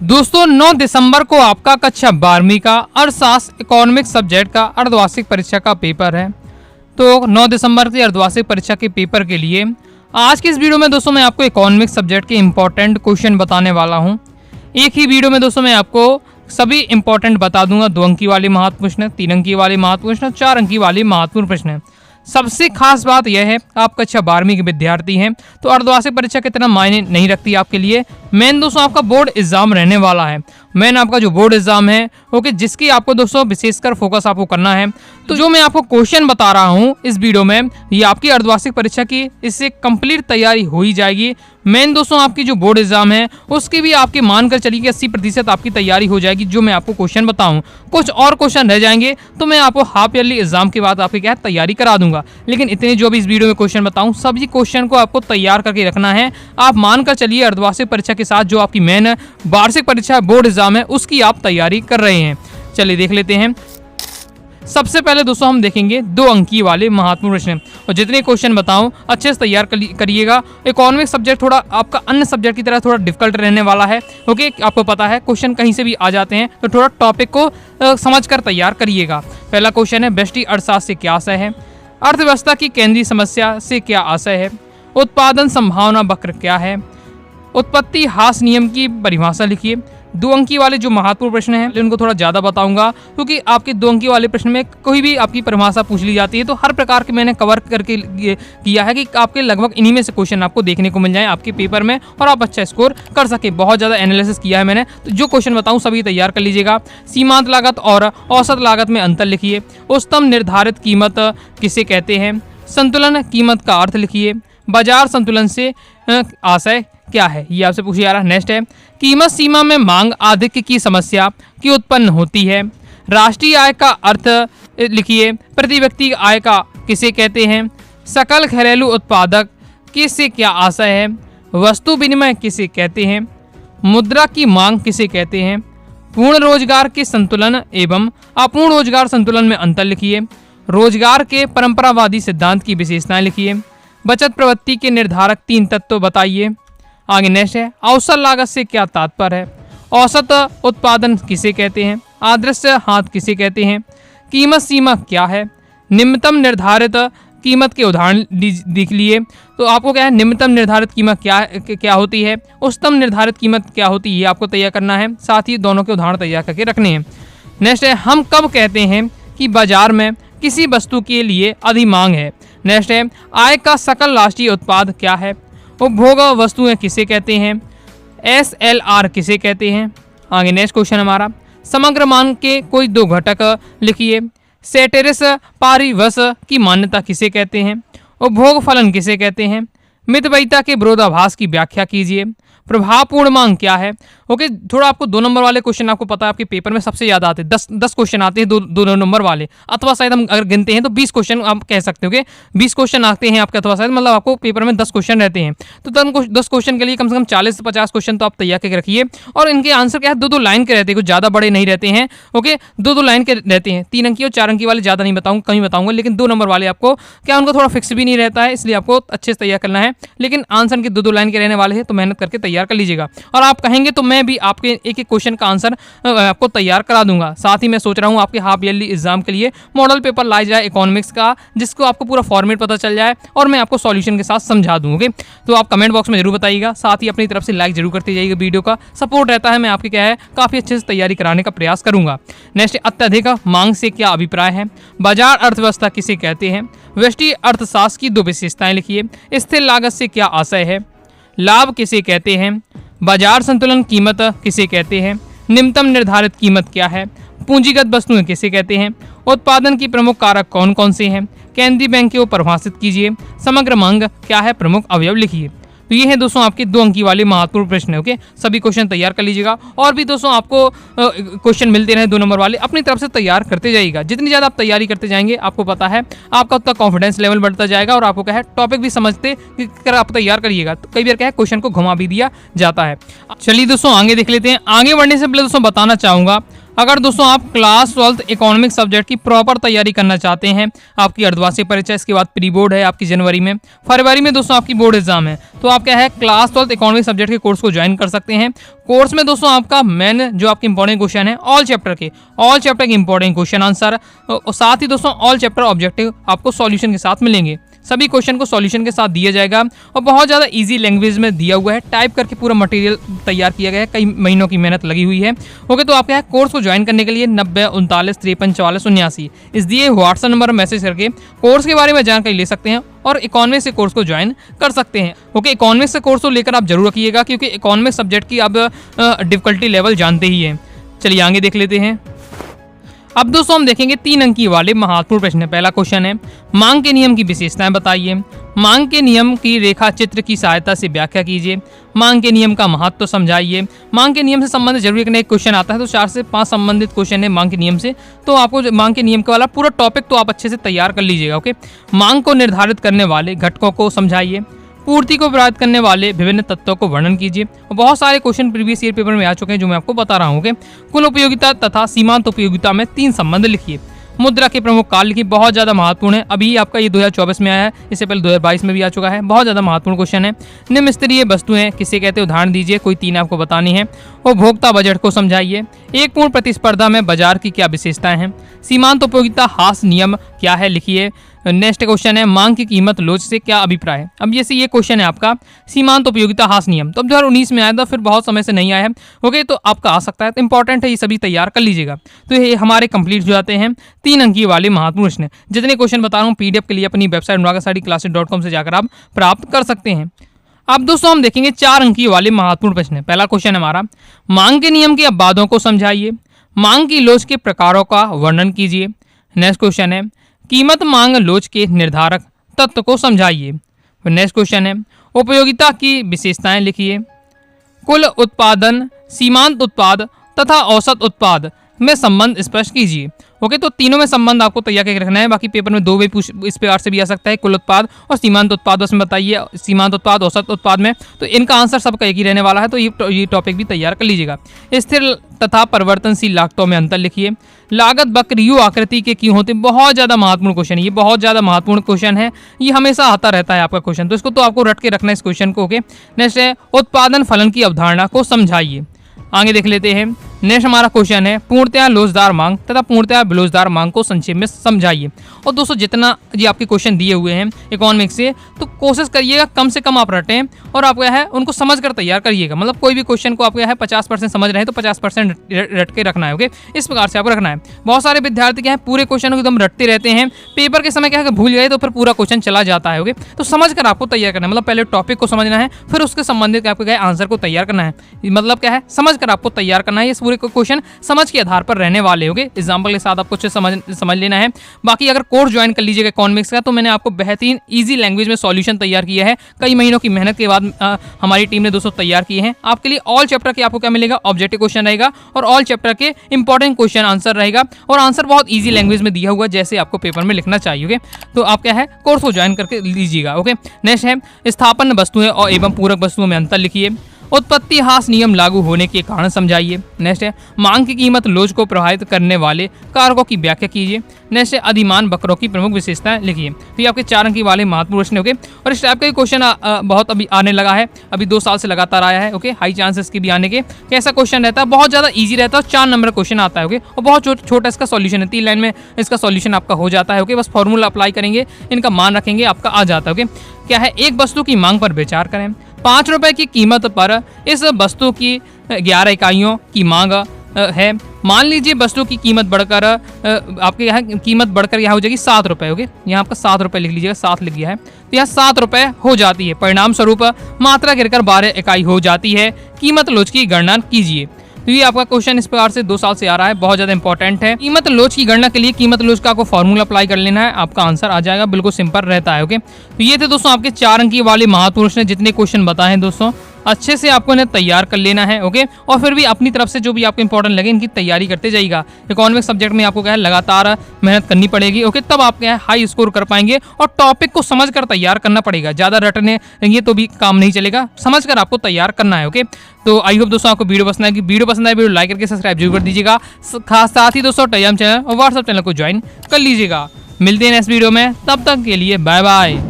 दोस्तों 9 दिसंबर को आपका कक्षा 12वीं का अर्थशास्त्र इकोनॉमिक्स सब्जेक्ट का अर्धवार्षिक परीक्षा का पेपर है। तो 9 दिसंबर की अर्धवार्षिक परीक्षा के पेपर के लिए आज की इस वीडियो में दोस्तों मैं आपको इकोनॉमिक्स सब्जेक्ट के इंपॉर्टेंट क्वेश्चन बताने वाला हूं। एक ही वीडियो में दोस्तों मैं आपको सभी इंपॉर्टेंट बता दूंगा। 2 अंकी वाले महत्वपूर्ण प्रश्न, 3 अंकी वाले महत्वपूर्ण प्रश्न, 4 अंकी वाले महत्वपूर्ण प्रश्न। सबसे खास बात यह है आप कक्षा 12वीं के विद्यार्थी हैं तो अर्धवार्षिक परीक्षा की तरह मायने नहीं रखती आपके लिए। मेन दोस्तों आपका बोर्ड एग्जाम रहने वाला है। मेन आपका जो बोर्ड एग्जाम है ओके, जिसकी आपको दोस्तों विशेषकर फोकस आपको करना है। तो जो मैं आपको क्वेश्चन बता रहा हूँ इस वीडियो में, ये आपकी अर्धवार्षिक परीक्षा की इससे कंप्लीट तैयारी हो ही जाएगी। मेन दोस्तों आपकी जो बोर्ड एग्जाम है उसकी भी आपके मानकर चलिए कि 80% आपकी तैयारी हो जाएगी। जो मैं आपको क्वेश्चन बताऊं, कुछ और क्वेश्चन रह जाएंगे तो मैं आपको हाफ ईयरली एग्जाम के बाद आपकी क्या तैयारी करा दूंगा। लेकिन इतने जो भी इस वीडियो में क्वेश्चन बताऊं सभी क्वेश्चन को आपको तैयार करके रखना है। आप मानकर चलिए अर्धवार्षिक परीक्षा के साथ जो आपकी मेन वार्षिक परीक्षा बोर्ड एग्जाम है उसकी आप तैयारी कर रहे हैं। चलिए देख लेते हैं। सबसे पहले दोस्तों हम देखेंगे 2 अंकी वाले महत्वपूर्ण प्रश्न, और जितने क्वेश्चन बताऊं अच्छे से तैयार करिएगा। इकोनॉमिक्स सब्जेक्ट थोड़ा आपका अन्य सब्जेक्ट की तरह थोड़ा डिफिकल्ट रहने वाला है। ओके, आपको पता है क्वेश्चन कहीं से भी आ जाते हैं तो थोड़ा टॉपिक को समझकर तैयार करिएगा। पहला क्वेश्चन है व्यष्टि अर्थशास्त्र से क्या आशय है, अर्थव्यवस्था की केंद्रीय समस्या से क्या आशय है, उत्पादन संभावना वक्र क्या है, उत्पत्ति ह्रास नियम की परिभाषा लिखिए। 2 अंकी वाले जो महत्वपूर्ण प्रश्न हैं उनको थोड़ा ज़्यादा बताऊंगा क्योंकि आपके 2 अंकी वाले प्रश्न में कोई भी आपकी परिभाषा पूछ ली जाती है तो हर प्रकार के मैंने कवर करके किया है कि आपके लगभग इन्हीं में से क्वेश्चन आपको देखने को मिल जाए आपके पेपर में और आप अच्छा स्कोर कर सके। बहुत ज़्यादा एनालिसिस किया है मैंने, तो जो क्वेश्चन बताऊँ सभी तैयार कर लीजिएगा। सीमांत लागत और औसत लागत में अंतर लिखिए। उच्चतम निर्धारित कीमत किसे कहते हैं, संतुलन कीमत का अर्थ लिखिए। बाजार संतुलन से आशय क्या है, ये आपसे पूछा जा रहा है। नेक्स्ट है कीमत सीमा में मांग आधिक्य की समस्या क्यों उत्पन्न होती है। राष्ट्रीय आय का अर्थ लिखिए। प्रति व्यक्ति आय का किसे कहते हैं। सकल घरेलू उत्पादक किससे क्या आशय है। वस्तु विनिमय किसे कहते हैं। मुद्रा की मांग किसे कहते हैं। पूर्ण रोजगार के संतुलन एवं अपूर्ण रोजगार संतुलन में अंतर लिखिए। रोजगार के परंपरावादी सिद्धांत की विशेषताएं लिखिए। बचत प्रवृत्ति के निर्धारक 3 तत्व बताइए। आगे नेक्स्ट है अवसर लागत से क्या तात्पर्य है। औसत उत्पादन किसे कहते हैं। आदर्श हाथ किसे कहते हैं। कीमत सीमा क्या है। निम्नतम निर्धारित कीमत के उदाहरण देख लिए तो आपको क्या है निम्नतम निर्धारित कीमत क्या होती है, उच्चतम निर्धारित कीमत क्या होती है, ये आपको तैयार करना है। साथ ही दोनों के उदाहरण तैयार करके रखने हैं। नेक्स्ट है हम कब कहते हैं कि बाजार में किसी वस्तु के लिए अधिक मांग है। नेक्स्ट है आय का सकल राष्ट्रीय उत्पाद क्या है। उपभोग वस्तुएं किसे कहते हैं। SLR किसे कहते हैं। आगे नेक्स्ट क्वेश्चन हमारा समग्र मान के कोई 2 घटक लिखिए। सेटेरिस पारिवश की मान्यता किसे कहते हैं। उपभोग फलन किसे कहते हैं। मितव्ययिता के विरोधाभास की व्याख्या कीजिए। प्रभावपूर्ण मांग क्या है। ओके, थोड़ा आपको 2 नंबर वाले क्वेश्चन आपको पता है आपके पेपर में सबसे ज़्यादा आते हैं। 10 क्वेश्चन आते हैं 2 नंबर वाले, अथवा शायद हम अगर गिनते हैं तो 20 क्वेश्चन आप कह सकते हो कि 20 क्वेश्चन आते हैं आपके, अथवा शायद मतलब आपको पेपर में 10 क्वेश्चन रहते हैं। तो 10 क्वेश्चन के लिए कम से कम 40 से 50 क्वेश्चन तो आप तैयार करके रखिए। और इनके आंसर क्या है 2-2 लाइन के रहते हैं, कुछ ज़्यादा बड़े नहीं रहते हैं। ओके, 2-2 लाइन के रहते हैं। 3 अंकी और 4 अंकी वाले ज़्यादा नहीं बताऊँगा, कहीं बताऊँगा, लेकिन 2 नंबर वाले आपको क्या उनको थोड़ा फिक्स भी नहीं रहता है, इसलिए आपको अच्छे से तैयार करना है। लेकिन आंसर के 2-2 लाइन के रहने वाले हैं तो मेहनत करके तैयार कर लीजिएगा। और आप कहेंगे तो मैं भी आपके एक क्वेश्चन का आंसर आपको तैयार करा दूंगा। साथ ही मैं सोच रहा हूं आपके हाफ ईयरली एग्जाम के लिए मॉडल पेपर लाया जाए इकोनॉमिक्स का, जिसको आपको पूरा फॉर्मेट पता चल जाए और मैं आपको सॉल्यूशन के साथ समझा दूं। ओके, तो आप कमेंट बॉक्स में जरूर बताइएगा। साथ ही अपनी तरफ से लाइक जरूर करते जाइएगा। वीडियो का सपोर्ट रहता है, मैं आपके क्या है काफ़ी अच्छे से तैयारी कराने का प्रयास करूंगा। नेक्स्ट अत्यधिक मांग से क्या अभिप्राय है। बाजार अर्थव्यवस्था किसे कहते हैं। व्यष्टि अर्थशास्त्र की 2 विशेषताएं लिखिए। स्थिर लागत से क्या आशय है। लाभ किसे कहते हैं। बाजार संतुलन कीमत किसे कहते हैं। निम्नतम निर्धारित कीमत क्या है। पूंजीगत वस्तुएं किसे कहते हैं। उत्पादन की प्रमुख कारक कौन कौन से हैं। केंद्रीय बैंक को परिभाषित कीजिए। समग्र मांग क्या है, प्रमुख अवयव लिखिए। तो ये है दोस्तों आपके 2 अंकी वाले महत्वपूर्ण प्रश्न। ओके, सभी क्वेश्चन तैयार कर लीजिएगा। और भी दोस्तों आपको क्वेश्चन मिलते रहे 2 नंबर वाले, अपनी तरफ से तैयार करते जाइएगा। जितनी ज़्यादा आप तैयारी करते जाएंगे आपको पता है आपका उतना कॉन्फिडेंस लेवल बढ़ता जाएगा और आपको क्या है टॉपिक भी समझते कर आप तैयार करिएगा। तो कई बार क्या है क्वेश्चन को घुमा भी दिया जाता है। चलिए दोस्तों आगे देख लेते हैं। आगे बढ़ने से पहले दोस्तों बताना चाहूँगा अगर दोस्तों आप क्लास 12th इकोनॉमिक सब्जेक्ट की प्रॉपर तैयारी करना चाहते हैं, आपकी अर्धवार्षिक परीक्षा, इसके बाद प्री बोर्ड है आपकी जनवरी में, फरवरी में दोस्तों आपकी बोर्ड एग्जाम है, तो आप क्या है क्लास 12th इकोनॉमिक सब्जेक्ट के कोर्स को ज्वाइन कर सकते हैं। कोर्स में दोस्तों आपका मेन जो आपके इंपॉर्टेंट क्वेश्चन है ऑल चैप्टर के इंपॉर्टेंट क्वेश्चन आंसर, साथ ही दोस्तों ऑल चैप्टर ऑब्जेक्टिव आपको सॉल्यूशन के साथ मिलेंगे। सभी क्वेश्चन को सॉल्यूशन के साथ दिया जाएगा और बहुत ज़्यादा इजी लैंग्वेज में दिया हुआ है, टाइप करके पूरा मटेरियल तैयार किया गया है, कई महीनों की मेहनत लगी हुई है। ओके, तो आपका कोर्स को ज्वाइन करने के लिए 90 39 53 44 79 इस दिए व्हाट्सएप नंबर पर मैसेज करके कोर्स के बारे में जानकारी ले सकते हैं और इकोनॉमिक्स से कोर्स को ज्वाइन कर सकते हैं। ओके, इकोनॉमिक्स से कोर्स को लेकर आप जरूर रखिएगा, क्योंकि इकोनॉमिक्स सब्जेक्ट की अब डिफिकल्टी लेवल जानते ही हैं। चलिए आगे देख लेते हैं। अब दोस्तों हम देखेंगे 3 अंकी वाले महत्वपूर्ण प्रश्न। पहला क्वेश्चन है, मांग के नियम की विशेषताएं बताइए। मांग के नियम की रेखा चित्र की सहायता से व्याख्या कीजिए। मांग के नियम का महत्व समझाइए। मांग के नियम से संबंधित जरूरी एक क्वेश्चन आता है, तो 4 से 5 संबंधित क्वेश्चन है मांग के नियम से, तो आपको मांग के नियम का वाला पूरा टॉपिक तो आप अच्छे से तैयार कर लीजिएगा। ओके, मांग को निर्धारित करने वाले घटकों को समझाइए। पूर्ति को प्रभावित करने वाले विभिन्न तत्वों को वर्णन कीजिए। और बहुत सारे क्वेश्चन प्रीवियस ईयर पेपर में आ चुके हैं जो मैं आपको बता रहा हूँ। कुल उपयोगिता तथा सीमांत उपयोगिता में 3 संबंध लिखिए। मुद्रा के प्रमुख काल लिखिए, बहुत ज़्यादा महत्वपूर्ण है। अभी आपका ये 2024 में आया है, इससे पहले 2022 में भी आ चुका है, बहुत ज़्यादा महत्वपूर्ण क्वेश्चन है। निम्न स्तरीय वस्तुएं किसे कहते हैं, उदाहरण दीजिए, कोई 3 आपको बतानी है। उपभोक्ता बजट को समझाइए। एक पूर्ण प्रतिस्पर्धा में बाजार की क्या विशेषताएं हैं। सीमांत उपयोगिता हास नियम क्या है, लिखिए। नेक्स्ट क्वेश्चन है, मांग की कीमत लोच से क्या अभिप्राय है। अब जैसे ये क्वेश्चन है आपका सीमांत उपयोगिता हास नियम, तो अब 2019 में आया था, फिर बहुत समय से नहीं आया है। ओके, तो आपका आ सकता है, तो इंपॉर्टेंट है, ये सभी तैयार कर लीजिएगा। तो ये हमारे कंप्लीट हो जाते हैं 3 अंकीय वाले महत्वपूर्ण प्रश्न। जितने क्वेश्चन बता रहा हूँ PDF के लिए अपनी वेबसाइट nuagastudyclasses.com से जाकर आप प्राप्त कर सकते हैं। अब दोस्तों हम देखेंगे 4 अंकीय वाले महत्वपूर्ण प्रश्न। पहला क्वेश्चन है हमारा, मांग के नियम के अपवादों को समझाइए। मांग की लोच के प्रकारों का वर्णन कीजिए। नेक्स्ट क्वेश्चन है, कीमत मांग लोच के निर्धारक तत्व को समझाइए। नेक्स्ट क्वेश्चन है, उपयोगिता की विशेषताएं लिखिए। कुल उत्पादन, सीमांत उत्पाद तथा औसत उत्पाद में संबंध स्पष्ट कीजिए। ओके, तो तीनों में संबंध आपको तैयार करके रखना है। बाकी पेपर में 2 वे इस प्रकार से भी आ सकता है, कुल उत्पाद और सीमांत उत्पाद, उसमें बताइए सीमांत उत्पाद औसत उत्पाद में, तो इनका आंसर सबका एक ही रहने वाला है, तो ये टॉपिक भी तैयार कर लीजिएगा। स्थिर तथा परिवर्तनशील लागतों में अंतर लिखिए। लागत वक्र यू आकृति के क्यों होते, बहुत ज़्यादा महत्वपूर्ण क्वेश्चन है, ये बहुत ज़्यादा महत्वपूर्ण क्वेश्चन है, ये हमेशा आता रहता है आपका क्वेश्चन, तो इसको तो आपको रट के रखना है इस क्वेश्चन को। ओके, नेक्स्ट है, उत्पादन फलन की अवधारणा को समझाइए। आगे देख लेते हैं। नेक्स्ट हमारा क्वेश्चन है, पूर्णतया लोचदार मांग तथा पूर्णतया बेलोचदार मांग को संक्षेप में समझाइए। और दोस्तों जितना ये आपके क्वेश्चन दिए हुए हैं इकोनॉमिक्स से, तो कोशिश करिएगा कम से कम आप रटें और आप क्या है उनको समझ कर तैयार करिएगा। मतलब कोई भी क्वेश्चन को आप क्या है 50% समझ रहे हैं तो 50% रट के रखना है। ओके, इस प्रकार से आपको रखना है। बहुत सारे विद्यार्थी क्या है पूरे क्वेश्चन को एकदम रटते रहते हैं, पेपर के समय क्या है भूल गए तो फिर पूरा क्वेश्चन चला जाता है। ओके, तो समझ कर आपको तैयार करना है, मतलब पहले टॉपिक को समझना है, फिर उसके संबंधित आपको क्या है आंसर को तैयार करना है। मतलब क्या है समझ कर आपको तैयार करना है, ये पूरे क्वेश्चन समझ के आधार पर रहने वाले होंगे। एग्जाम्पल के साथ आपको समझ लेना है। बाकी अगर कोर्स ज्वाइन कर लीजिएगा इकोनॉमिक्स का, तो मैंने आपको बेहतरीन इजी लैंग्वेज में सॉल्यूशन तैयार किया है। कई महीनों की मेहनत के बाद हमारी टीम ने दोस्तों तैयार किए हैं आपके लिए। ऑल चैप्टर के आपको क्या मिलेगा, ऑब्जेक्टिव क्वेश्चन रहेगा और ऑल चैप्टर के इंपॉर्टेंट क्वेश्चन आंसर रहेगा, और आंसर बहुत ईजी लैंग्वेज में दिया हुआ जैसे आपको पेपर में लिखना चाहिए। ओके, तो आप क्या है कोर्स को ज्वाइन करके लीजिएगा। ओके, नेक्स्ट है, स्थापन वस्तुएं और एवं पूरक वस्तुओं में अंतर लिखिए। उत्पत्ति हास नियम लागू होने के कारण समझाइए। नेक्स्ट है, मांग की कीमत लोच को प्रभावित करने वाले कारकों की व्याख्या कीजिए। नेक्स्ट है, अधिमान वक्रों की प्रमुख विशेषताएं लिखिए। तो ये आपके 4 अंक वाले महत्वपूर्ण प्रश्न। ओके, और इस टाइप का क्वेश्चन बहुत अभी आने लगा है, अभी 2 साल से लगातार आया है। ओके, हाई चांसेस के भी आने के। कैसा क्वेश्चन रहता है, बहुत ज़्यादा ईजी रहता है, 4 नंबर क्वेश्चन आता है। ओके, और बहुत छोटा इसका सॉल्यूशन है, 3 लाइन में इसका सॉल्यूशन आपका हो जाता है। ओके, बस फॉर्मूला अप्लाई करेंगे, इनका मान रखेंगे, आपका आ जाता है। ओके, क्या है, एक वस्तु की मांग पर विचार करें। 5 रुपए की कीमत पर इस वस्तु की 11 इकाइयों की मांग है। मान लीजिए वस्तु की कीमत बढ़कर आपके यहाँ कीमत बढ़कर यहाँ हो जाएगी 7 रुपये। ओके, यहाँ आपका 7 रुपये लिख लीजिएगा, 7 लिख गया है, तो यहाँ 7 रुपये हो जाती है। परिणाम स्वरूप मात्रा गिरकर 12 इकाई हो जाती है। कीमत लोच की गणना कीजिए। तो ये आपका क्वेश्चन इस प्रकार से 2 साल से आ रहा है, बहुत ज़्यादा इंपॉर्टेंट है। कीमत लोच की गणना के लिए कीमत लोच का आपको फॉर्मूला अप्लाई कर लेना है, आपका आंसर आ जाएगा, बिल्कुल सिंपल रहता है। ओके, तो ये थे दोस्तों आपके 4 अंकीय वाले महत्वपूर्ण प्रश्न। जितने क्वेश्चन बताए हैं दोस्तों अच्छे से आपको इन्हें तैयार कर लेना है। ओके, और फिर भी अपनी तरफ से जो भी आपको इंपॉर्टेंट लगे इनकी तैयारी करते जाइएगा। इकोनॉमिक सब्जेक्ट में आपको क्या है लगातार मेहनत करनी पड़ेगी। ओके, तब आप क्या है हाई स्कोर कर पाएंगे और टॉपिक को समझ कर तैयार करना पड़ेगा। ज़्यादा रटने ये तो भी काम नहीं चलेगा, समझ कर आपको तैयार करना है। ओके, तो आई होप दोस्तों आपको वीडियो पसंद आएगी। वीडियो पसंद आए वीडियो लाइक करके सब्सक्राइब जरूर कर दीजिएगा। खास साथ ही दोस्तों टेलीग्राम चैनल और व्हाट्सएप चैनल को ज्वाइन कर लीजिएगा। मिलते हैं नेक्स्ट वीडियो में, तब तक के लिए बाय बाय।